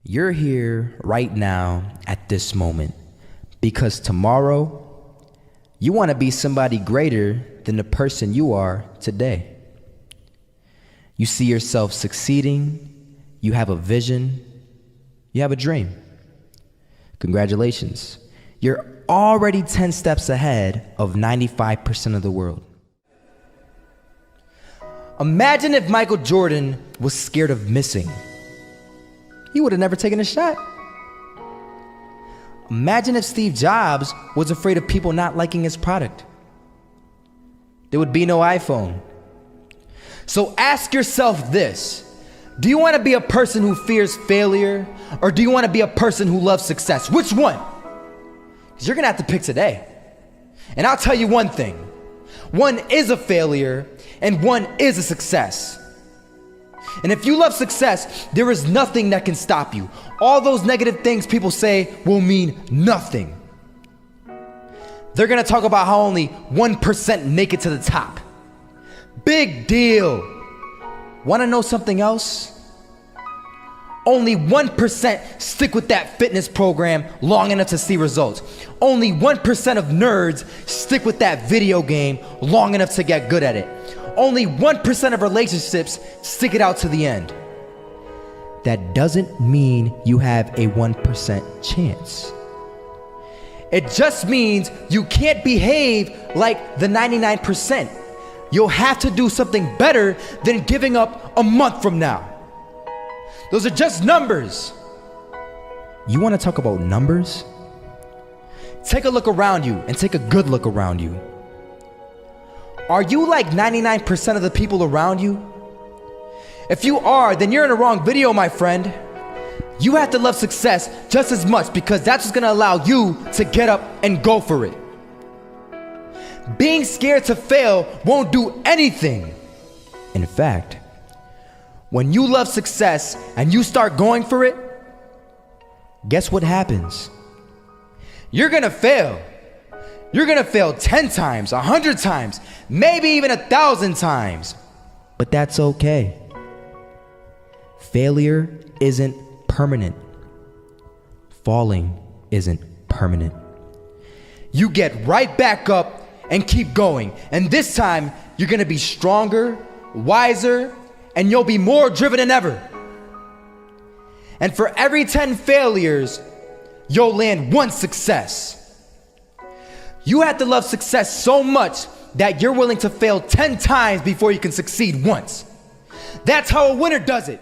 You're here right now at this moment because tomorrow you want to be somebody greater than the person you are today. You see yourself succeeding, you have a vision, you have a dream. Congratulations. You're already 10 steps ahead of 95% of the world. Imagine if Michael Jordan was scared of missing. He would have never taken a shot. Imagine if Steve Jobs was afraid of people not liking his product. There would be no iPhone. So ask yourself this: do you want to be a person who fears failure, or do you want to be a person who loves success? Which one? Because you're going to have to pick today. And I'll tell you one thing: one is a failure and one is a success. And if you love success, there is nothing that can stop you. All those negative things people say will mean nothing. They're gonna talk about how only 1% make it to the top. Big deal. Wanna know something else? Only 1% stick with that fitness program long enough to see results. Only 1% of nerds stick with that video game long enough to get good at it. Only 1% of relationships stick it out to the end. That doesn't mean you have a 1% chance. It just means you can't behave like the 99%. You'll have to do something better than giving up a month from now. Those are just numbers. You want to talk about numbers? Take a look around you and take a good look around you. Are you like 99% of the people around you? If you are, then you're in the wrong video, my friend. You have to love success just as much, because that's what's gonna allow you to get up and go for it. Being scared to fail won't do anything. In fact, when you love success and you start going for it, guess what happens? You're gonna fail. You're gonna fail 10 times, 100 times, maybe even 1,000 times. But that's okay. Failure isn't permanent. Falling isn't permanent. You get right back up and keep going. And this time, you're gonna be stronger, wiser, and you'll be more driven than ever. And for every 10 failures, you'll land one success. You have to love success so much that you're willing to fail 10 times before you can succeed once. That's how a winner does it.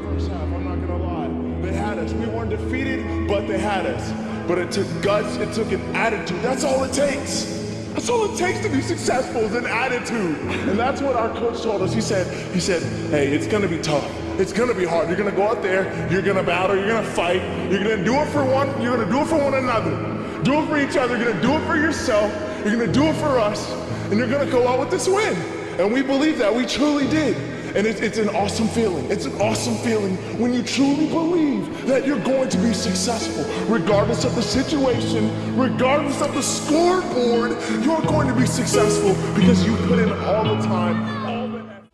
First half, I'm not gonna lie. They had us. We weren't defeated, but they had us. But it took guts, it took an attitude. That's all it takes. That's all it takes to be successful, is an attitude. And that's what our coach told us. He said, hey, it's gonna be tough. It's gonna be hard. You're gonna go out there, you're gonna battle, you're gonna fight, you're gonna do it for one, you're gonna do it for one another. Do it for each other, you're gonna do it for yourself, you're gonna do it for us, and you're gonna go out with this win. And we believe that, we truly did. And it's an awesome feeling. It's an awesome feeling when you truly believe that you're going to be successful. Regardless of the situation, regardless of the scoreboard, you're going to be successful because you put in all the time, all the effort.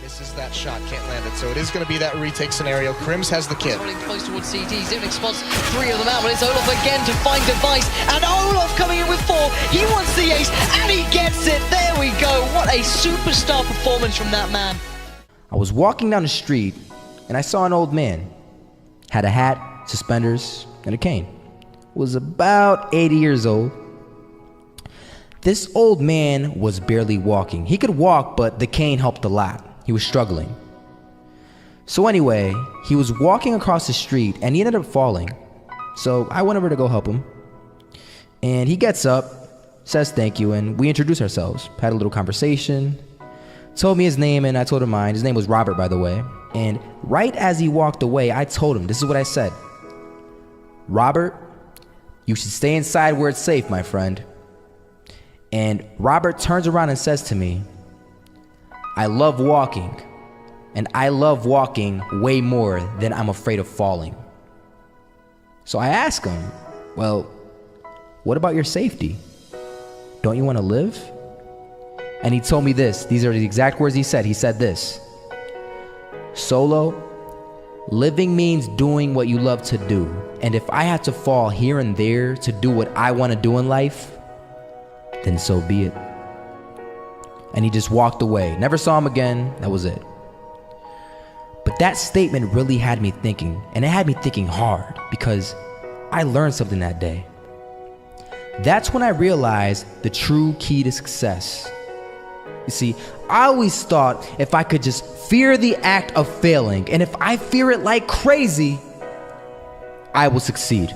Misses that shot, can't land it. So it is going to be that retake scenario. Crims has the kid. Running close towards CT. Zivnik spots 3 of them out, but it's Olaf again to find device. And Olaf coming in with 4. He wants the ace, and he gets it. There we go. What a superstar performance from that man. I was walking down the street and I saw an old man. Had a hat, suspenders, and a cane. Was about 80 years old. This old man was barely walking. He could walk, but the cane helped a lot. He was struggling. So anyway, he was walking across the street and he ended up falling. So I went over to go help him. And he gets up, says thank you, and we introduced ourselves. Had a little conversation. Told me his name and I told him mine. His name was Robert, by the way. And right as he walked away, I told him, this is what I said: Robert, you should stay inside where it's safe, my friend. And Robert turns around and says to me, I love walking, and I love walking way more than I'm afraid of falling. So I asked him, well, what about your safety? Don't you want to live? And he told me this. These are the exact words he said. He said this: Solo, living means doing what you love to do. And if I had to fall here and there to do what I want to do in life, then so be it. And he just walked away. Never saw him again. That was it. But that statement really had me thinking, and it had me thinking hard, because I learned something that day. That's when I realized the true key to success. You see, I always thought if I could just fear the act of failing, and if I fear it like crazy, I will succeed.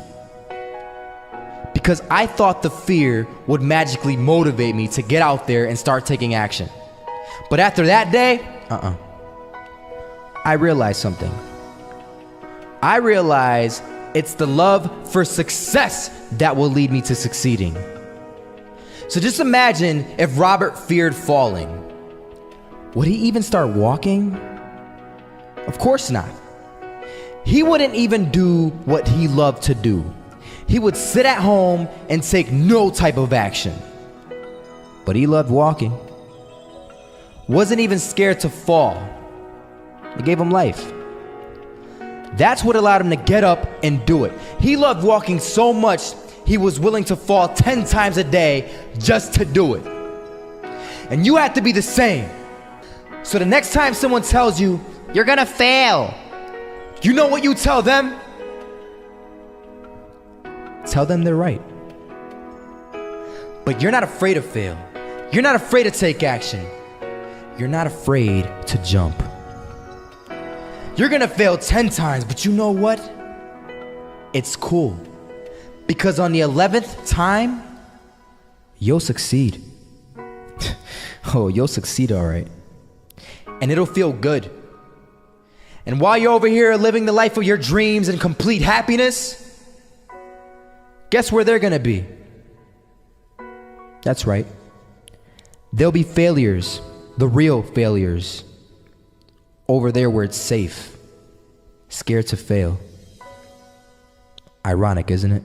Because I thought the fear would magically motivate me to get out there and start taking action. But after that day, I realized something. I realized it's the love for success that will lead me to succeeding. So just imagine if Robert feared falling. Would he even start walking? Of course not. He wouldn't even do what he loved to do. He would sit at home and take no type of action. But he loved walking. Wasn't even scared to fall. It gave him life. That's what allowed him to get up and do it. He loved walking so much, he was willing to fall 10 times a day just to do it. And you have to be the same. So the next time someone tells you, you're gonna fail, you know what you tell them? Tell them they're right. But you're not afraid to fail. You're not afraid to take action. You're not afraid to jump. You're gonna fail 10 times, but you know what? It's cool. Because on the 11th time, you'll succeed. Oh, you'll succeed, all right. And it'll feel good. And while you're over here living the life of your dreams and complete happiness, guess where they're gonna be? That's right. They'll be failures, the real failures. Over there where it's safe, scared to fail. Ironic, isn't it?